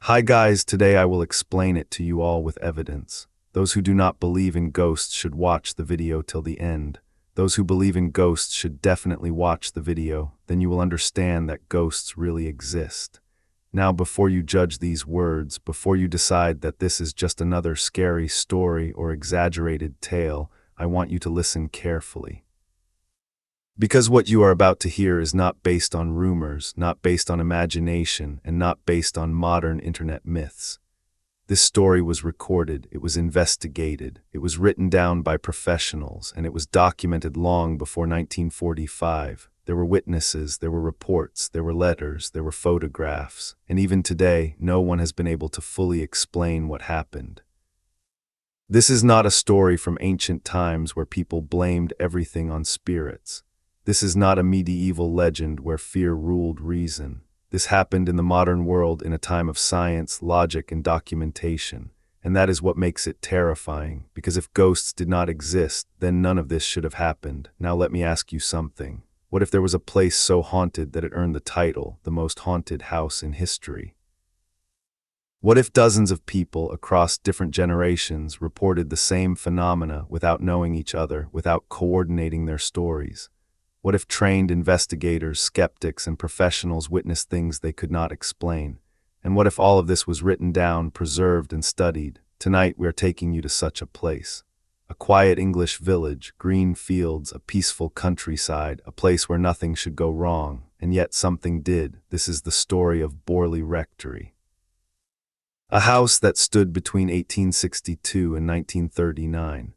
Hi guys, today I will explain it to you all with evidence. Those who do not believe in ghosts should watch the video till the end. Those who believe in ghosts should definitely watch the video, then you will understand that ghosts really exist. Now before you judge these words, before you decide that this is just another scary story or exaggerated tale, I want you to listen carefully. Because what you are about to hear is not based on rumors, not based on imagination, and not based on modern internet myths. This story was recorded, it was investigated, it was written down by professionals, and it was documented long before 1945. There were witnesses, there were reports, there were letters, there were photographs, and even today, no one has been able to fully explain what happened. This is not a story from ancient times where people blamed everything on spirits. This is not a medieval legend where fear ruled reason. This happened in the modern world in a time of science, logic, and documentation. And that is what makes it terrifying, because if ghosts did not exist, then none of this should have happened. Now let me ask you something. What if there was a place so haunted that it earned the title, the most haunted house in history? What if dozens of people across different generations reported the same phenomena without knowing each other, without coordinating their stories? What if trained investigators, skeptics, and professionals witnessed things they could not explain? And what if all of this was written down, preserved, and studied? Tonight we are taking you to such a place. A quiet English village, green fields, a peaceful countryside, a place where nothing should go wrong, and yet something did. This is the story of Borley Rectory. A house that stood between 1862 and 1939.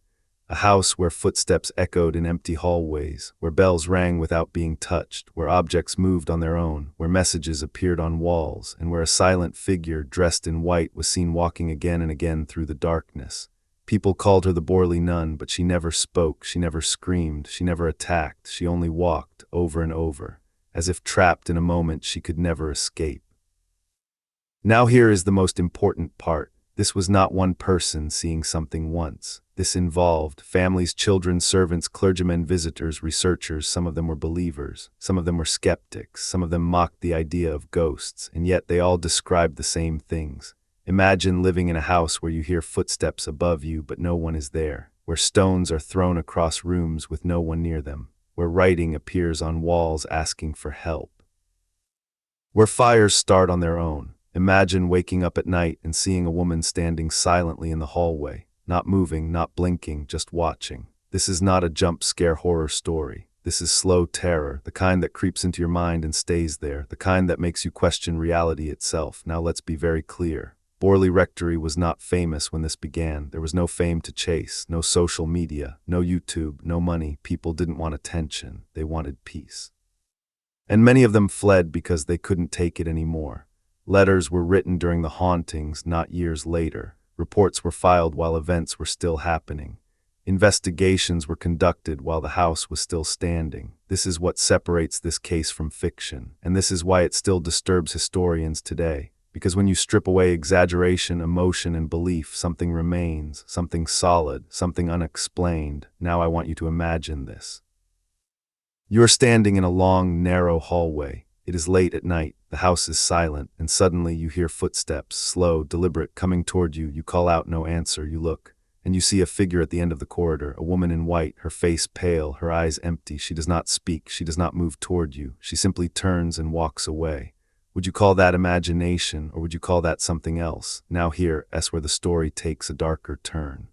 A house where footsteps echoed in empty hallways, where bells rang without being touched, where objects moved on their own, where messages appeared on walls, and where a silent figure dressed in white was seen walking again and again through the darkness. People called her the Borley Nun, but she never spoke, she never screamed, she never attacked, she only walked, over and over, as if trapped in a moment she could never escape. Now here is the most important part. This was not one person seeing something once. This involved families, children, servants, clergymen, visitors, researchers. Some of them were believers, some of them were skeptics, some of them mocked the idea of ghosts, and yet they all described the same things. Imagine living in a house where you hear footsteps above you but no one is there, where stones are thrown across rooms with no one near them, where writing appears on walls asking for help, where fires start on their own. Imagine waking up at night and seeing a woman standing silently in the hallway, not moving, not blinking, just watching. This is not a jump scare horror story. This is slow terror, the kind that creeps into your mind and stays there, the kind that makes you question reality itself. Now let's be very clear. Borley Rectory was not famous when this began. There was no fame to chase, no social media, no YouTube, no money. People didn't want attention. They wanted peace. And many of them fled because they couldn't take it anymore. Letters were written during the hauntings, not years later. Reports were filed while events were still happening. Investigations were conducted while the house was still standing. This is what separates this case from fiction, and this is why it still disturbs historians today. Because when you strip away exaggeration, emotion, and belief, something remains, something solid, something unexplained. Now I want you to imagine this. You are standing in a long, narrow hallway. It is late at night, the house is silent, and suddenly you hear footsteps, slow, deliberate, coming toward you. You call out, no answer, you look, and you see a figure at the end of the corridor, a woman in white, her face pale, her eyes empty. She does not speak, she does not move toward you, she simply turns and walks away. Would you call that imagination, or would you call that something else? Now here is where the story takes a darker turn.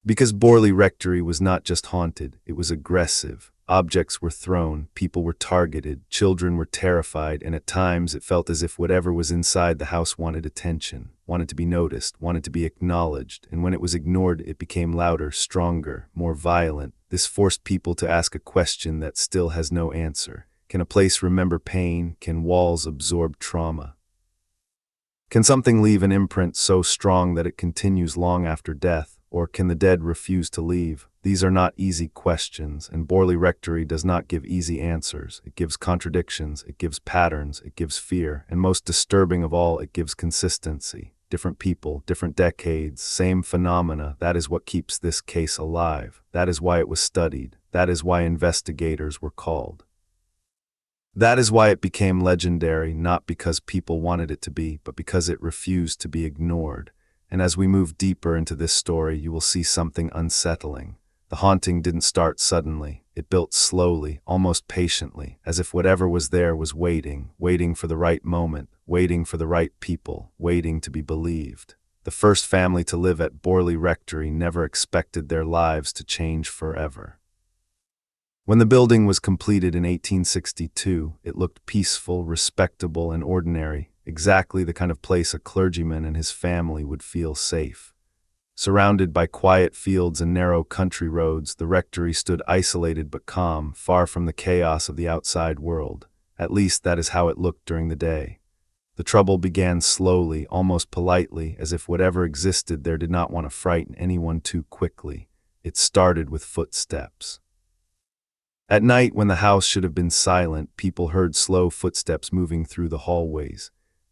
Because Borley Rectory was not just haunted, it was aggressive. Objects were thrown, people were targeted, children were terrified, and at times it felt as if whatever was inside the house wanted attention, wanted to be noticed, wanted to be acknowledged, and when it was ignored, it became louder, stronger, more violent. This forced people to ask a question that still has no answer. Can a place remember pain? Can walls absorb trauma? Can something leave an imprint so strong that it continues long after death? Or can the dead refuse to leave? These are not easy questions, and Borley Rectory does not give easy answers. It gives contradictions, it gives patterns, it gives fear, and most disturbing of all, it gives consistency. Different people, different decades, same phenomena. That is what keeps this case alive. That is why it was studied. That is why investigators were called. That is why it became legendary, not because people wanted it to be, but because it refused to be ignored. And as we move deeper into this story, you will see something unsettling. The haunting didn't start suddenly. It built slowly, almost patiently, as if whatever was there was waiting, waiting for the right moment, waiting for the right people, waiting to be believed. The first family to live at Borley Rectory never expected their lives to change forever. When the building was completed in 1862, it looked peaceful, respectable, and ordinary, exactly the kind of place a clergyman and his family would feel safe. Surrounded by quiet fields and narrow country roads, the rectory stood isolated but calm, far from the chaos of the outside world. At least that is how it looked during the day. The trouble began slowly, almost politely, as if whatever existed there did not want to frighten anyone too quickly. It started with footsteps. At night, when the house should have been silent, people heard slow footsteps moving through the hallways.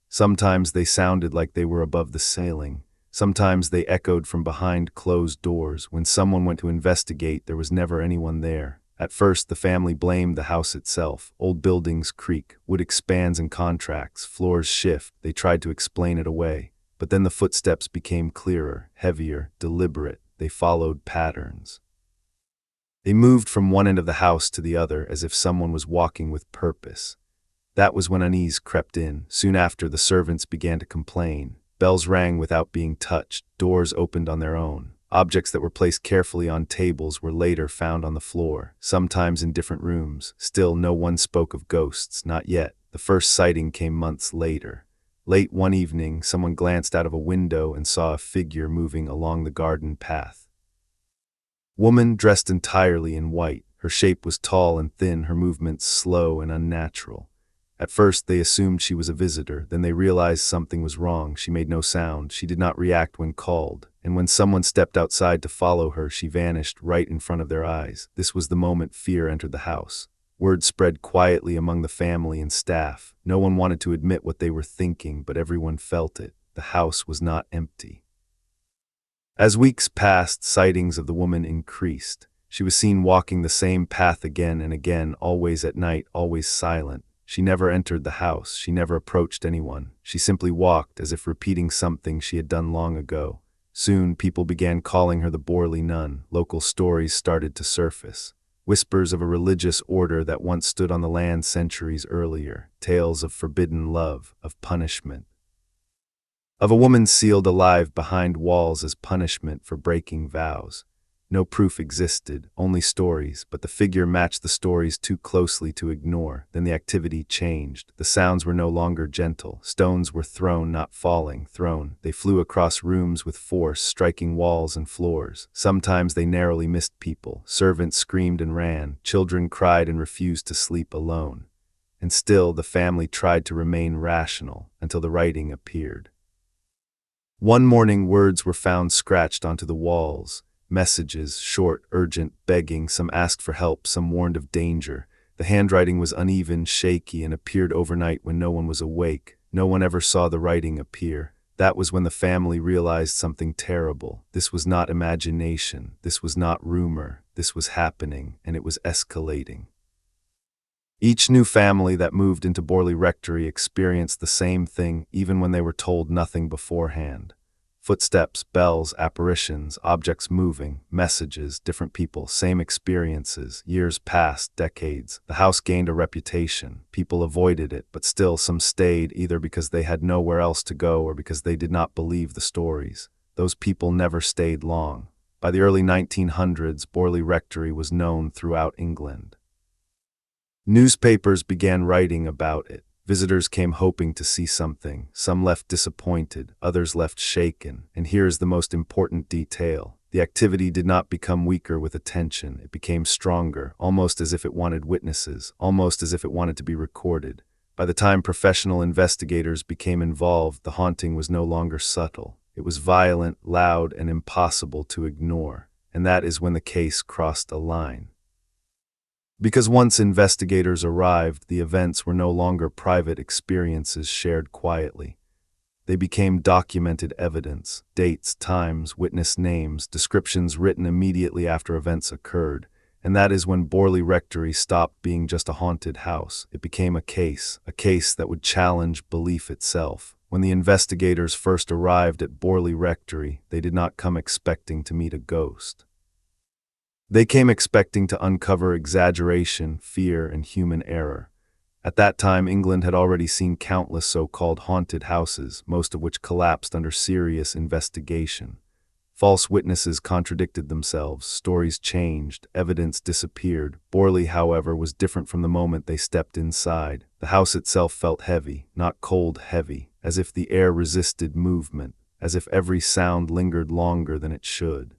Sometimes they sounded like they were above the ceiling. Sometimes they echoed from behind closed doors. When someone went to investigate, there was never anyone there. At first, the family blamed the house itself. Old buildings creak, wood expands and contracts, floors shift. They tried to explain it away. But then the footsteps became clearer, heavier, deliberate. They followed patterns. They moved from one end of the house to the other as if someone was walking with purpose. That was when unease crept in. Soon after, the servants began to complain. Bells rang without being touched. Doors opened on their own. Objects that were placed carefully on tables were later found on the floor, sometimes in different rooms. Still, no one spoke of ghosts, not yet. The first sighting came months later. Late one evening, someone glanced out of a window and saw a figure moving along the garden path. Woman dressed entirely in white. Her shape was tall and thin, her movements slow and unnatural. At first they assumed she was a visitor, then they realized something was wrong. She made no sound, she did not react when called, and when someone stepped outside to follow her, she vanished right in front of their eyes. This was the moment fear entered the house. Word spread quietly among the family and staff. No one wanted to admit what they were thinking, but everyone felt it. The house was not empty. As weeks passed, sightings of the woman increased. She was seen walking the same path again and again, always at night, always silent. She never entered the house, she never approached anyone. She simply walked, as if repeating something she had done long ago. Soon, people began calling her the Borley Nun. Local stories started to surface. Whispers of a religious order that once stood on the land centuries earlier. Tales of forbidden love, of punishment. Of a woman sealed alive behind walls as punishment for breaking vows. No proof existed, only stories, but the figure matched the stories too closely to ignore. Then the activity changed. The sounds were no longer gentle. Stones were thrown, not falling, thrown. They flew across rooms with force, striking walls and floors. Sometimes they narrowly missed people. Servants screamed and ran. Children cried and refused to sleep alone. And still, the family tried to remain rational until the writing appeared. One morning, words were found scratched onto the walls. Messages, short, urgent, begging. Some asked for help, some warned of danger. The handwriting was uneven, shaky, and appeared overnight when no one was awake. No one ever saw the writing appear. That was when the family realized something terrible. This was not imagination. This was not rumor. This was happening, and it was escalating. Each new family that moved into Borley Rectory experienced the same thing, even when they were told nothing beforehand. Footsteps, bells, apparitions, objects moving, messages, different people, same experiences. Years passed, decades. The house gained a reputation. People avoided it, but still some stayed, either because they had nowhere else to go or because they did not believe the stories. Those people never stayed long. By the early 1900s, Borley Rectory was known throughout England. Newspapers began writing about it. Visitors came hoping to see something. Some left disappointed, others left shaken. And here is the most important detail. The activity did not become weaker with attention. It became stronger, almost as if it wanted witnesses, almost as if it wanted to be recorded. By the time professional investigators became involved, the haunting was no longer subtle. It was violent, loud, and impossible to ignore. And that is when the case crossed a line. Because once investigators arrived, the events were no longer private experiences shared quietly. They became documented evidence, dates, times, witness names, descriptions written immediately after events occurred, And that is when Borley Rectory stopped being just a haunted house. It became a case that would challenge belief itself. When the investigators first arrived at Borley Rectory, they did not come expecting to meet a ghost. They came expecting to uncover exaggeration, fear, and human error. At that time, England had already seen countless so-called haunted houses, most of which collapsed under serious investigation. False witnesses contradicted themselves, stories changed, evidence disappeared. Borley, however, was different from the moment they stepped inside. The house itself felt heavy, not cold heavy, as if the air resisted movement, as if every sound lingered longer than it should.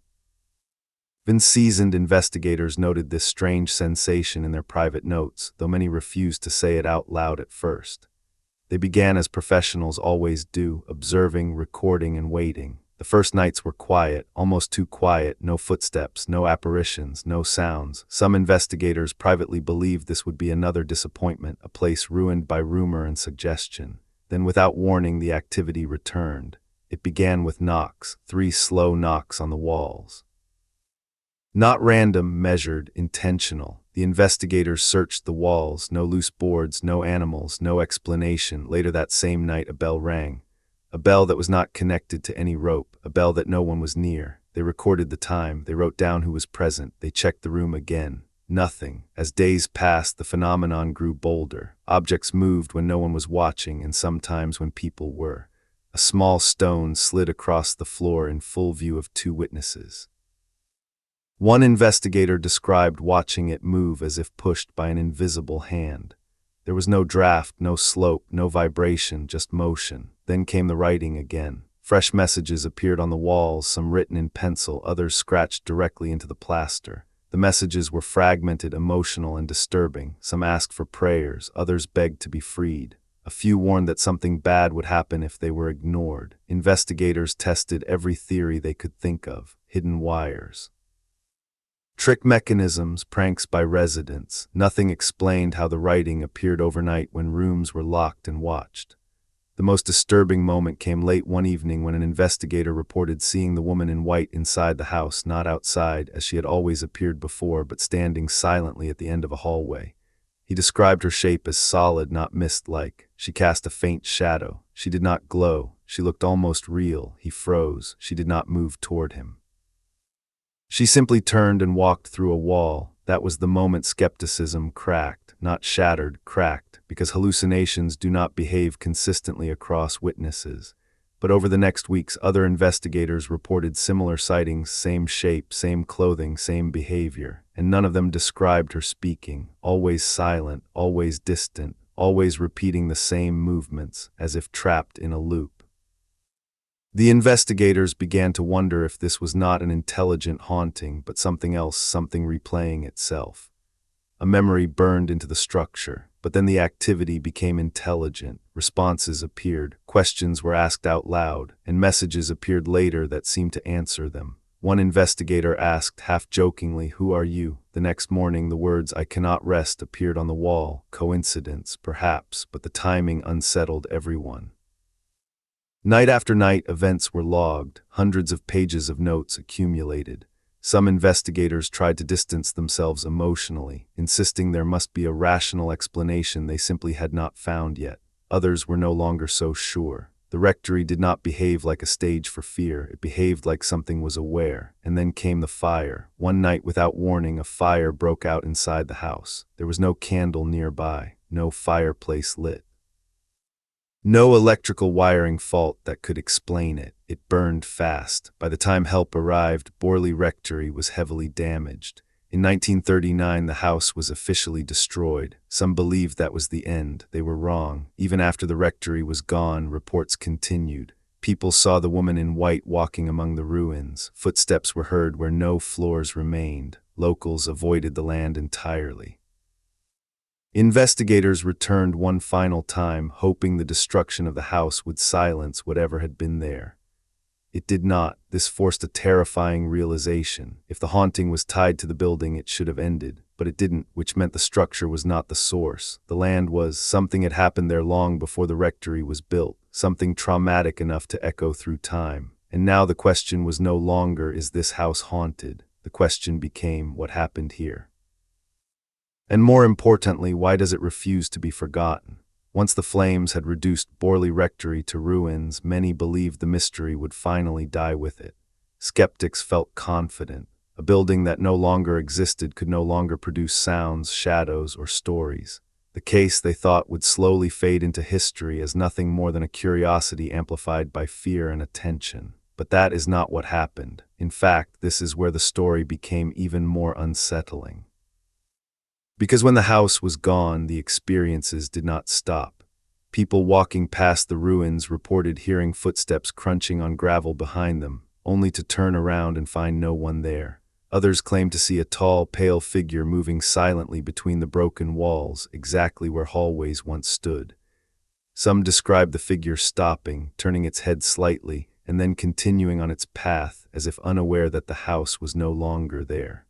Even seasoned investigators noted this strange sensation in their private notes, though many refused to say it out loud at first. They began as professionals always do, observing, recording, and waiting. The first nights were quiet, almost too quiet, no footsteps, no apparitions, no sounds. Some investigators privately believed this would be another disappointment, a place ruined by rumor and suggestion. Then, without warning, the activity returned. It began with knocks, 3 slow knocks on the walls. Not random, measured, intentional. The investigators searched the walls, no loose boards, no animals, no explanation. Later that same night, a bell rang. A bell that was not connected to any rope, a bell that no one was near. They recorded the time, they wrote down who was present, they checked the room again. Nothing. As days passed, the phenomenon grew bolder. Objects moved when no one was watching, and sometimes when people were. A small stone slid across the floor in full view of 2 witnesses. One investigator described watching it move as if pushed by an invisible hand. There was no draft, no slope, no vibration, just motion. Then came the writing again. Fresh messages appeared on the walls, some written in pencil, others scratched directly into the plaster. The messages were fragmented, emotional, and disturbing. Some asked for prayers, others begged to be freed. A few warned that something bad would happen if they were ignored. Investigators tested every theory they could think of. Hidden wires, trick mechanisms, pranks by residents. Nothing explained how the writing appeared overnight when rooms were locked and watched. The most disturbing moment came late one evening when an investigator reported seeing the woman in white inside the house, not outside, as she had always appeared before, but standing silently at the end of a hallway. He described her shape as solid, not mist-like. She cast a faint shadow. She did not glow. She looked almost real. He froze. She did not move toward him. She simply turned and walked through a wall. That was the moment skepticism cracked, not shattered, cracked, because hallucinations do not behave consistently across witnesses. But over the next weeks, other investigators reported similar sightings, same shape, same clothing, same behavior, and none of them described her speaking, always silent, always distant, always repeating the same movements, as if trapped in a loop. The investigators began to wonder if this was not an intelligent haunting, but something else, something replaying itself. A memory burned into the structure, but then the activity became intelligent. Responses appeared, questions were asked out loud, and messages appeared later that seemed to answer them. One investigator asked, half-jokingly, "Who are you?" The next morning, the words, "I cannot rest," appeared on the wall. Coincidence, perhaps, but the timing unsettled everyone. Night after night, events were logged, hundreds of pages of notes accumulated. Some investigators tried to distance themselves emotionally, insisting there must be a rational explanation they simply had not found yet. Others were no longer so sure. The rectory did not behave like a stage for fear, it behaved like something was aware. And then came the fire. One night, without warning, a fire broke out inside the house. There was no candle nearby, no fireplace lit. No electrical wiring fault that could explain it. It burned fast. By the time help arrived, Borley Rectory was heavily damaged. In 1939, the house was officially destroyed. Some believed that was the end. They were wrong. Even after the rectory was gone, reports continued. People saw the woman in white walking among the ruins. Footsteps were heard where no floors remained. Locals avoided the land entirely. Investigators returned one final time, hoping the destruction of the house would silence whatever had been there. It did not. This forced a terrifying realization. If the haunting was tied to the building, it should have ended. But it didn't, which meant the structure was not the source. The land was. Something had happened there long before the rectory was built, something traumatic enough to echo through time. And now the question was no longer, is this house haunted? The question became, what happened here? And more importantly, why does it refuse to be forgotten? Once the flames had reduced Borley Rectory to ruins, many believed the mystery would finally die with it. Skeptics felt confident. A building that no longer existed could no longer produce sounds, shadows, or stories. The case, they thought, would slowly fade into history as nothing more than a curiosity amplified by fear and attention. But that is not what happened. In fact, this is where the story became even more unsettling. Because when the house was gone, the experiences did not stop. People walking past the ruins reported hearing footsteps crunching on gravel behind them, only to turn around and find no one there. Others claimed to see a tall, pale figure moving silently between the broken walls, exactly where hallways once stood. Some described the figure stopping, turning its head slightly, and then continuing on its path as if unaware that the house was no longer there.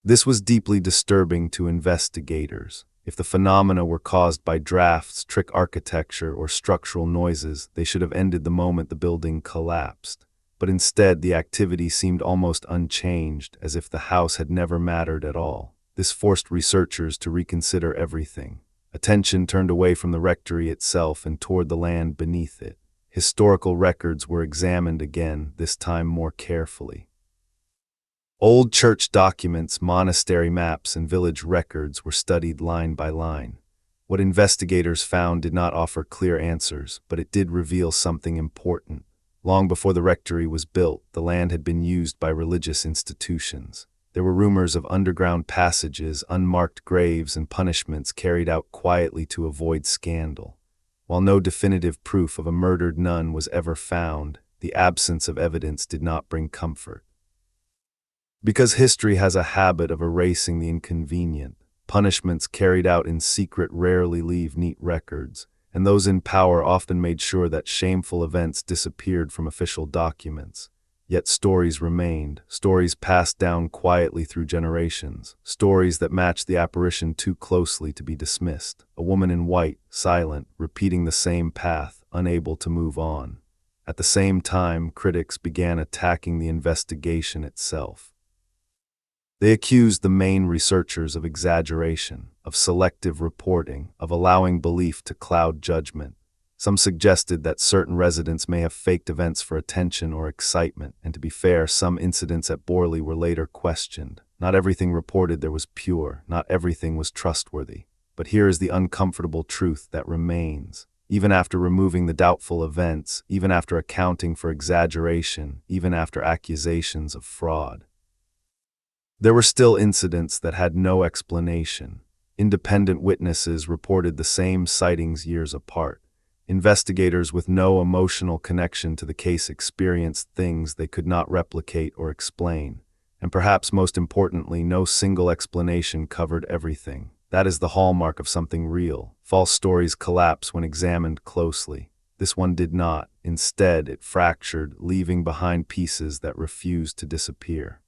This was deeply disturbing to investigators. If the phenomena were caused by drafts, trick architecture, or structural noises, they should have ended the moment the building collapsed. But instead, the activity seemed almost unchanged, as if the house had never mattered at all. This forced researchers to reconsider everything. Attention turned away from the rectory itself and toward the land beneath it. Historical records were examined again, this time more carefully. Old church documents, monastery maps, and village records were studied line by line. What investigators found did not offer clear answers, but it did reveal something important. Long before the rectory was built, the land had been used by religious institutions. There were rumors of underground passages, unmarked graves, and punishments carried out quietly to avoid scandal. While no definitive proof of a murdered nun was ever found, the absence of evidence did not bring comfort. Because history has a habit of erasing the inconvenient, punishments carried out in secret rarely leave neat records, and those in power often made sure that shameful events disappeared from official documents. Yet stories remained, stories passed down quietly through generations, stories that matched the apparition too closely to be dismissed. A woman in white, silent, repeating the same path, unable to move on. At the same time, critics began attacking the investigation itself. They accused the main researchers of exaggeration, of selective reporting, of allowing belief to cloud judgment. Some suggested that certain residents may have faked events for attention or excitement, and to be fair, some incidents at Borley were later questioned. Not everything reported there was pure, not everything was trustworthy. But here is the uncomfortable truth that remains. Even after removing the doubtful events, even after accounting for exaggeration, even after accusations of fraud, there were still incidents that had no explanation. Independent witnesses reported the same sightings years apart. Investigators with no emotional connection to the case experienced things they could not replicate or explain. And perhaps most importantly, no single explanation covered everything. That is the hallmark of something real. False stories collapse when examined closely. This one did not. Instead, it fractured, leaving behind pieces that refused to disappear.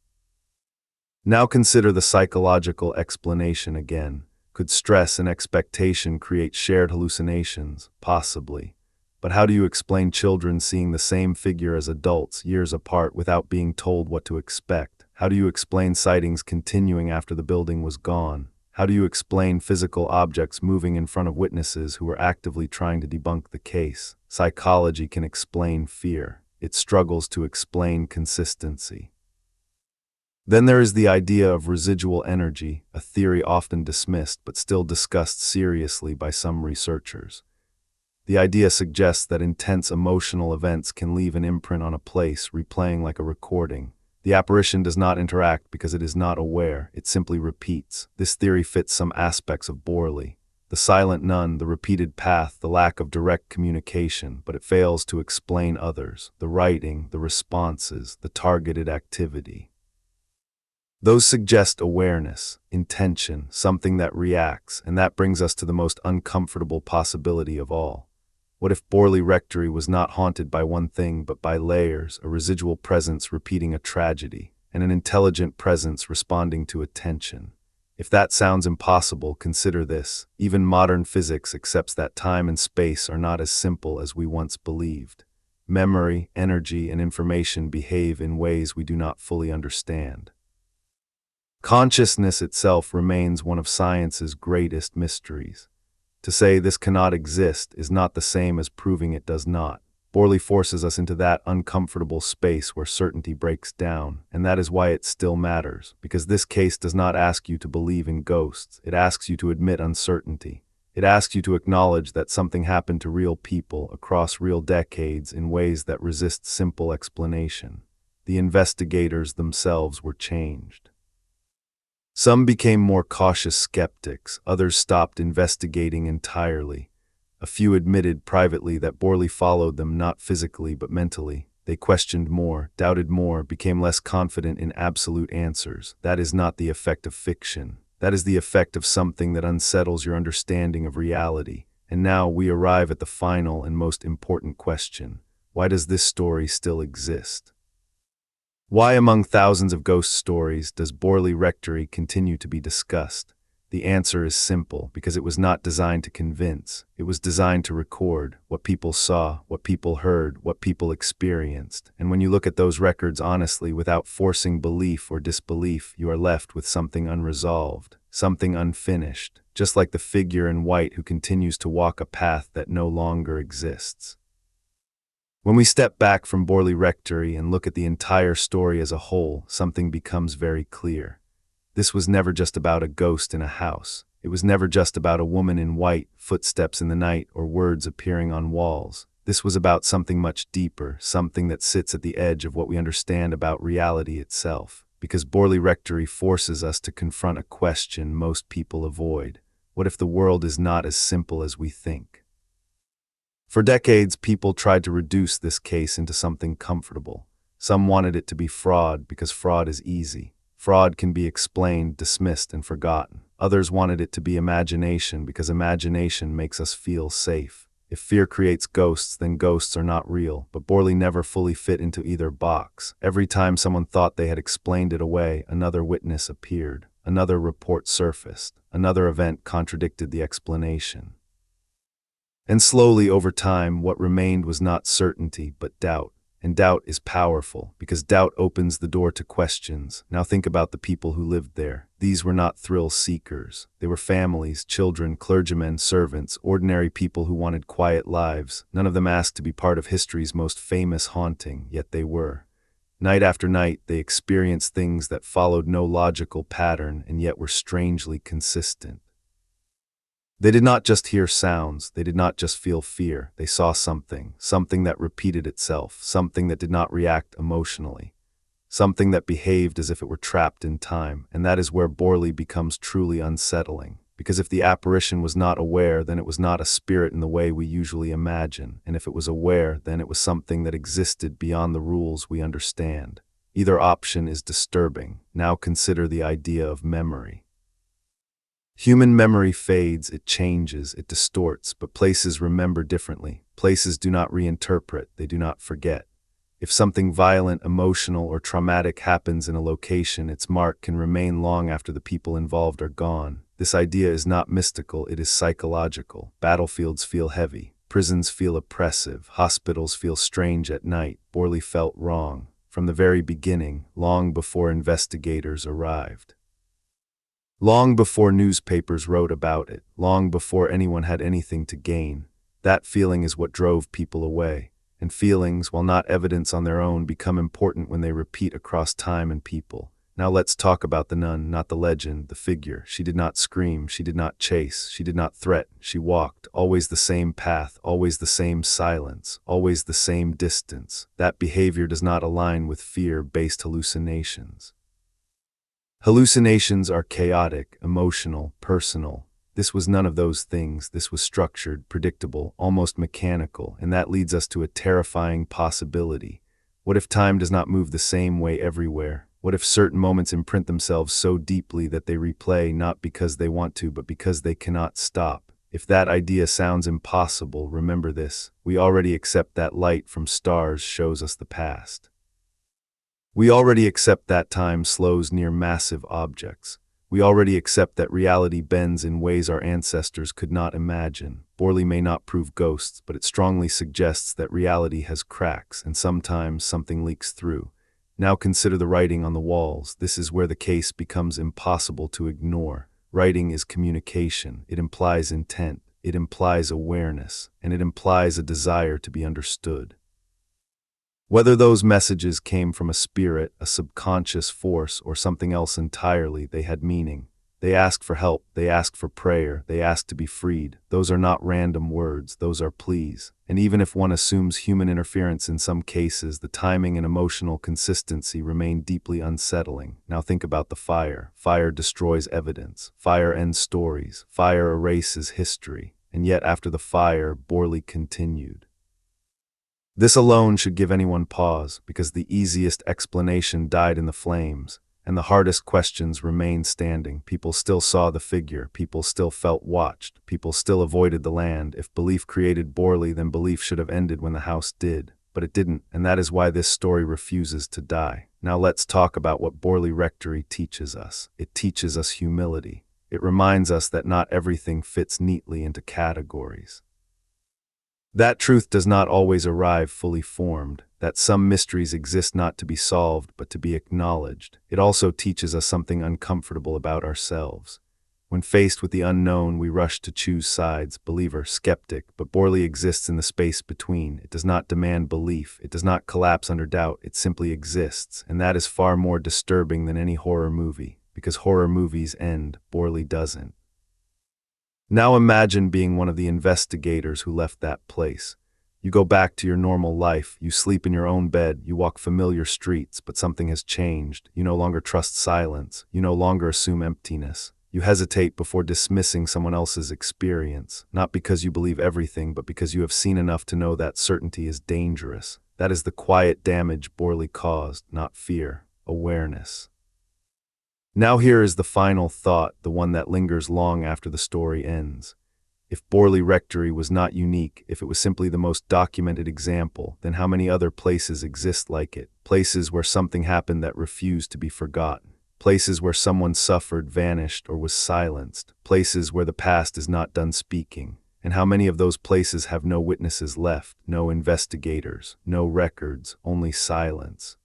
Now consider the psychological explanation again. Could stress and expectation create shared hallucinations? Possibly. But how do you explain children seeing the same figure as adults years apart without being told what to expect? How do you explain sightings continuing after the building was gone? How do you explain physical objects moving in front of witnesses who were actively trying to debunk the case? Psychology can explain fear. It struggles to explain consistency. Then there is the idea of residual energy, a theory often dismissed but still discussed seriously by some researchers. The idea suggests that intense emotional events can leave an imprint on a place, replaying like a recording. The apparition does not interact because it is not aware, it simply repeats. This theory fits some aspects of Borley. The silent nun, the repeated path, the lack of direct communication, but it fails to explain others, the writing, the responses, the targeted activity. Those suggest awareness, intention, something that reacts, and that brings us to the most uncomfortable possibility of all. What if Borley Rectory was not haunted by one thing but by layers, a residual presence repeating a tragedy, and an intelligent presence responding to attention? If that sounds impossible, consider this. Even modern physics accepts that time and space are not as simple as we once believed. Memory, energy, and information behave in ways we do not fully understand. Consciousness itself remains one of science's greatest mysteries. To say this cannot exist is not the same as proving it does not. Borley forces us into that uncomfortable space where certainty breaks down, and that is why it still matters, because this case does not ask you to believe in ghosts, it asks you to admit uncertainty. It asks you to acknowledge that something happened to real people across real decades in ways that resist simple explanation. The investigators themselves were changed. Some became more cautious skeptics, others stopped investigating entirely. A few admitted privately that Borley followed them not physically but mentally. They questioned more, doubted more, became less confident in absolute answers. That is not the effect of fiction. That is the effect of something that unsettles your understanding of reality. And now we arrive at the final and most important question. Why does this story still exist? Why among thousands of ghost stories does Borley Rectory continue to be discussed? The answer is simple, because it was not designed to convince. It was designed to record what people saw, what people heard, what people experienced. And when you look at those records honestly, without forcing belief or disbelief, you are left with something unresolved, something unfinished, just like the figure in white who continues to walk a path that no longer exists. When we step back from Borley Rectory and look at the entire story as a whole, something becomes very clear. This was never just about a ghost in a house. It was never just about a woman in white, footsteps in the night, or words appearing on walls. This was about something much deeper, something that sits at the edge of what we understand about reality itself. Because Borley Rectory forces us to confront a question most people avoid. What if the world is not as simple as we think? For decades, people tried to reduce this case into something comfortable. Some wanted it to be fraud because fraud is easy. Fraud can be explained, dismissed, and forgotten. Others wanted it to be imagination because imagination makes us feel safe. If fear creates ghosts, then ghosts are not real. But Borley never fully fit into either box. Every time someone thought they had explained it away, another witness appeared. Another report surfaced. Another event contradicted the explanation. And slowly, over time, what remained was not certainty, but doubt. And doubt is powerful, because doubt opens the door to questions. Now think about the people who lived there. These were not thrill seekers. They were families, children, clergymen, servants, ordinary people who wanted quiet lives. None of them asked to be part of history's most famous haunting, yet they were. Night after night, they experienced things that followed no logical pattern and yet were strangely consistent. They did not just hear sounds, they did not just feel fear, they saw something that repeated itself, something that did not react emotionally, something that behaved as if it were trapped in time, and that is where Borley becomes truly unsettling. Because if the apparition was not aware, then it was not a spirit in the way we usually imagine, and if it was aware, then it was something that existed beyond the rules we understand. Either option is disturbing. Now consider the idea of memory. Human memory fades, it changes, it distorts, but places remember differently. Places do not reinterpret, they do not forget. If something violent, emotional, or traumatic happens in a location, its mark can remain long after the people involved are gone. This idea is not mystical, it is psychological. Battlefields feel heavy, prisons feel oppressive, hospitals feel strange at night. Borley felt wrong, from the very beginning, long before investigators arrived. Long before newspapers wrote about it, long before anyone had anything to gain, that feeling is what drove people away. And feelings, while not evidence on their own, become important when they repeat across time and people. Now let's talk about the nun, not the legend, the figure. She did not scream, she did not chase, she did not threaten. She walked, always the same path, always the same silence, always the same distance. That behavior does not align with fear-based hallucinations. Hallucinations are chaotic, emotional, personal. This was none of those things. This was structured, predictable, almost mechanical, and that leads us to a terrifying possibility. What if time does not move the same way everywhere? What if certain moments imprint themselves so deeply that they replay not because they want to, but because they cannot stop? If that idea sounds impossible, remember this. We already accept that light from stars shows us the past. We already accept that time slows near massive objects. We already accept that reality bends in ways our ancestors could not imagine. Borley may not prove ghosts, but it strongly suggests that reality has cracks, and sometimes something leaks through. Now consider the writing on the walls. This is where the case becomes impossible to ignore. Writing is communication. It implies intent. It implies awareness. And it implies a desire to be understood. Whether those messages came from a spirit, a subconscious force, or something else entirely, they had meaning. They asked for help, they asked for prayer, they asked to be freed. Those are not random words, those are pleas. And even if one assumes human interference in some cases, the timing and emotional consistency remain deeply unsettling. Now think about the fire. Fire destroys evidence. Fire ends stories. Fire erases history. And yet after the fire, Borley continued. This alone should give anyone pause, because the easiest explanation died in the flames, and the hardest questions remained standing. People still saw the figure, people still felt watched, people still avoided the land. If belief created Borley, then belief should have ended when the house did. But it didn't, and that is why this story refuses to die. Now let's talk about what Borley Rectory teaches us. It teaches us humility. It reminds us that not everything fits neatly into categories. That truth does not always arrive fully formed, that some mysteries exist not to be solved but to be acknowledged. It also teaches us something uncomfortable about ourselves. When faced with the unknown, we rush to choose sides, believer, skeptic, but Borley exists in the space between. It does not demand belief, it does not collapse under doubt, it simply exists, and that is far more disturbing than any horror movie, because horror movies end, Borley doesn't. Now imagine being one of the investigators who left that place. You go back to your normal life, you sleep in your own bed, you walk familiar streets, but something has changed. You no longer trust silence, you no longer assume emptiness. You hesitate before dismissing someone else's experience, not because you believe everything, but because you have seen enough to know that certainty is dangerous. That is the quiet damage Borley caused, not fear, awareness. Now here is the final thought, the one that lingers long after the story ends. If Borley Rectory was not unique, if it was simply the most documented example, then how many other places exist like it? Places where something happened that refused to be forgotten. Places where someone suffered, vanished, or was silenced. Places where the past is not done speaking. And how many of those places have no witnesses left, no investigators, no records, only silence?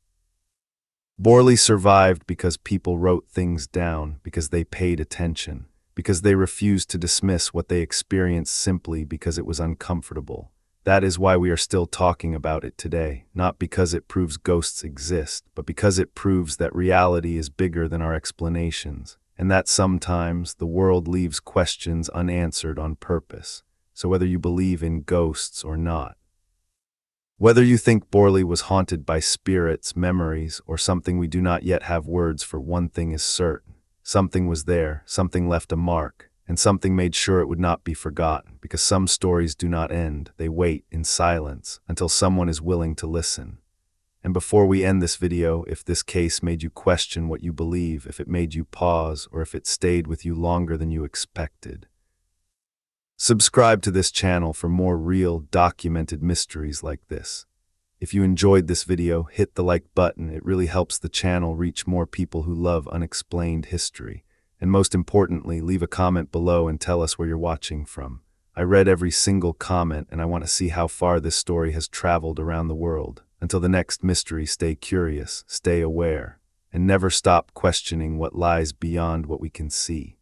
Borley survived because people wrote things down, because they paid attention, because they refused to dismiss what they experienced simply because it was uncomfortable. That is why we are still talking about it today, not because it proves ghosts exist, but because it proves that reality is bigger than our explanations, and that sometimes the world leaves questions unanswered on purpose. So whether you believe in ghosts or not, whether you think Borley was haunted by spirits, memories, or something we do not yet have words for, one thing is certain. Something was there, something left a mark, and something made sure it would not be forgotten, because some stories do not end, they wait in silence until someone is willing to listen. And before we end this video, if this case made you question what you believe, if it made you pause, or if it stayed with you longer than you expected, subscribe to this channel for more real, documented mysteries like this. If you enjoyed this video, hit the like button. It really helps the channel reach more people who love unexplained history. And most importantly, leave a comment below and tell us where you're watching from. I read every single comment, and I want to see how far this story has traveled around the world. Until the next mystery, stay curious, stay aware, and never stop questioning what lies beyond what we can see.